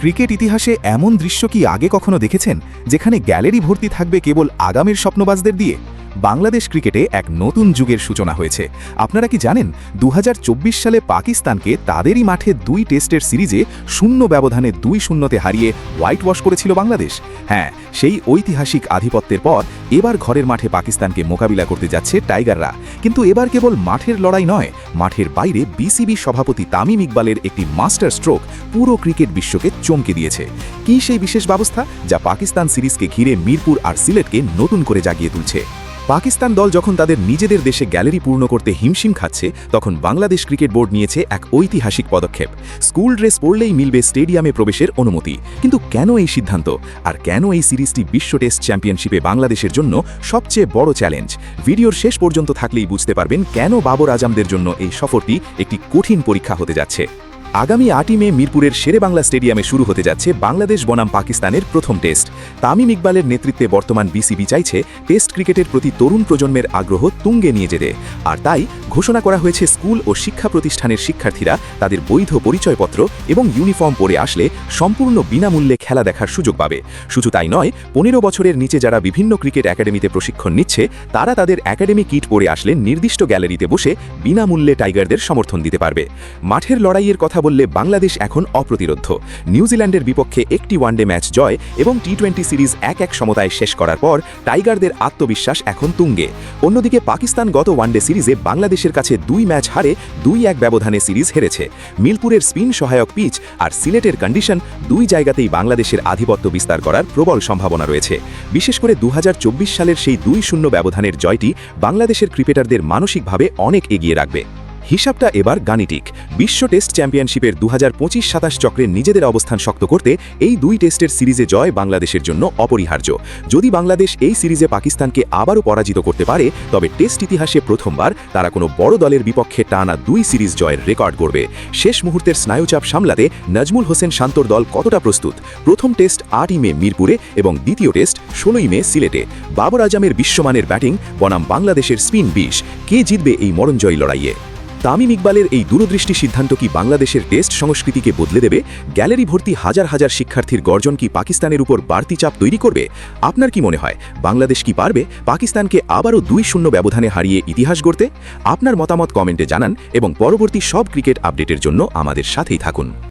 Cricket ইতিহাসে এমন দৃশ্য কি আগে কখনো দেখেছেন যেখানে গ্যালারি ভর্তি থাকবে কেবল আগামের স্বপ্নবাজদের দিয়ে? বাংলাদেশ ক্রিকেটে এক নতুন যুগের সূচনা হয়েছে। আপনারা কি জানেন 2024 সালে পাকিস্তানকে তাদেরই মাঠে 2 টেস্টের সিরিজে 0 ব্যবধানে 2-0-তে হারিয়ে হোয়াইট ওয়াশ করেছিল বাংলাদেশ? হ্যাঁ, সেই ঐতিহাসিক আধিপত্যের পর এবার ঘরের মাঠে পাকিস্তানকে মোকাবিলা করতে যাচ্ছে টাইগাররা। কিন্তু এবার কেবল মাঠের লড়াই নয়, মাঠের বাইরে বিসিবি সভাপতি তামিম ইকবালের একটি মাস্টার স্ট্রোক পুরো ক্রিকেট বিশ্বকে চমকে দিয়েছে। কি সেই বিশেষ ব্যবস্থা যা পাকিস্তান সিরিজকে ঘিরে মিরপুর আর সিলেটকে নতুন করে জাগিয়ে তুলছে? পাকিস্তান দল যখন তাদের নিজেদের দেশে গ্যালারি পূর্ণ করতে হিমশিম খাচ্ছে, তখন বাংলাদেশ ক্রিকেট বোর্ড নিয়েছে এক ঐতিহাসিক পদক্ষেপ। স্কুল ড্রেস পরলেই মিলবে স্টেডিয়ামে প্রবেশের অনুমতি। কিন্তু কেন এই সিদ্ধান্ত, আর কেন এই সিরিজটি বিশ্ব টেস্ট চ্যাম্পিয়নশিপে বাংলাদেশের জন্য সবচেয়ে বড় চ্যালেঞ্জ? ভিডিওর শেষ পর্যন্ত থাকলেই বুঝতে পারবেন কেন বাবর আজমদের জন্য এই সফরটি একটি কঠিন পরীক্ষা হতে যাচ্ছে। আগামী 8 মে মিরপুরের শেরেবাংলা স্টেডিয়ামে শুরু হতে যাচ্ছে বাংলাদেশ বনাম পাকিস্তানের প্রথম টেস্ট। তামিম ইকবালের নেতৃত্বে বর্তমান বিসিবি চাইছে টেস্ট ক্রিকেটের প্রতি তরুণ প্রজন্মের আগ্রহ তুঙ্গে নিয়ে যেতে। আর তাই ঘোষণা করা হয়েছে স্কুল ও শিক্ষা প্রতিষ্ঠানের শিক্ষার্থীরা তাদের বৈধ পরিচয়পত্র এবং ইউনিফর্ম পরে আসলে সম্পূর্ণ বিনামূল্যে খেলা দেখার সুযোগ পাবে। শুধু তাই নয়, 15 বছরের নিচে যারা বিভিন্ন ক্রিকেট একাডেমিতে প্রশিক্ষণ নিচ্ছে তারা তাদের একাডেমি কিট পরে আসলে নির্দিষ্ট গ্যালারিতে বসে বিনামূল্যে টাইগারদের সমর্থন দিতে পারবে। মাঠের লড়াইয়ের কথা বললে বাংলাদেশ এখন অপ্রতিরোধ্য। নিউজিল্যান্ডের বিপক্ষে একটি ওয়ানডে ম্যাচ জয় এবং টি-20 সিরিজ 1-1 সমতায় শেষ করার পর টাইগারদের আত্মবিশ্বাস এখন তুঙ্গে। অন্যদিকে পাকিস্তান গত ওয়ানডে সিরিজে বাংলাদেশের কাছে 2 ম্যাচ হারে 2-1 ব্যবধানে সিরিজ হেরেছে। মিরপুরের স্পিন সহায়ক পিচ আর সিলেটের কন্ডিশন, 2 জায়গাতেই বাংলাদেশের আধিপত্য বিস্তার করার প্রবল সম্ভাবনা রয়েছে। বিশেষ করে 2024 সালের সেই 2-0 ব্যবধানের জয়টি বাংলাদেশের ক্রিকেটারদের মানসিকভাবে অনেক এগিয়ে রাখবে। হিসাবটা এবার গাণিতিক। বিশ্ব টেস্ট চ্যাম্পিয়নশিপের 2025-27 চক্রে নিজেদের অবস্থান শক্ত করতে এই 2 টেস্টের সিরিজে জয় বাংলাদেশের জন্য অপরিহার্য। যদি বাংলাদেশ এই সিরিজে পাকিস্তানকে আবারও পরাজিত করতে পারে, তবে টেস্ট ইতিহাসে প্রথমবার তারা কোনো বড় দলের বিপক্ষে টানা 2 সিরিজ জয়ের রেকর্ড গড়বে। শেষ মুহূর্তের স্নায়ুচাপ সামলাতে নাজমুল হোসেন শান্তর দল কতটা প্রস্তুত? প্রথম টেস্ট 8 মে মিরপুরে এবং দ্বিতীয় টেস্ট 16 মে সিলেটে। বাবর আজমের বিশ্বমানের ব্যাটিং বনাম বাংলাদেশের স্পিন 20, কে জিতবে এই মরণজয়ী লড়াইয়ে? তামিম ইকবালের এই দূরদৃষ্টি সিদ্ধান্ত কি বাংলাদেশের টেস্ট সংস্কৃতিকে বদলে দেবে? গ্যালারি ভর্তি হাজার হাজার শিক্ষার্থীর গর্জন কি পাকিস্তানের উপর বাড়তি চাপ তৈরি করবে? আপনার কি মনে হয়, বাংলাদেশ কি পারবে পাকিস্তানকে আবারও 2-0 ব্যবধানে হারিয়ে ইতিহাস গড়তে? আপনার মতামত কমেন্টে জানান এবং পরবর্তী সব ক্রিকেট আপডেটের জন্য আমাদের সাথেই থাকুন।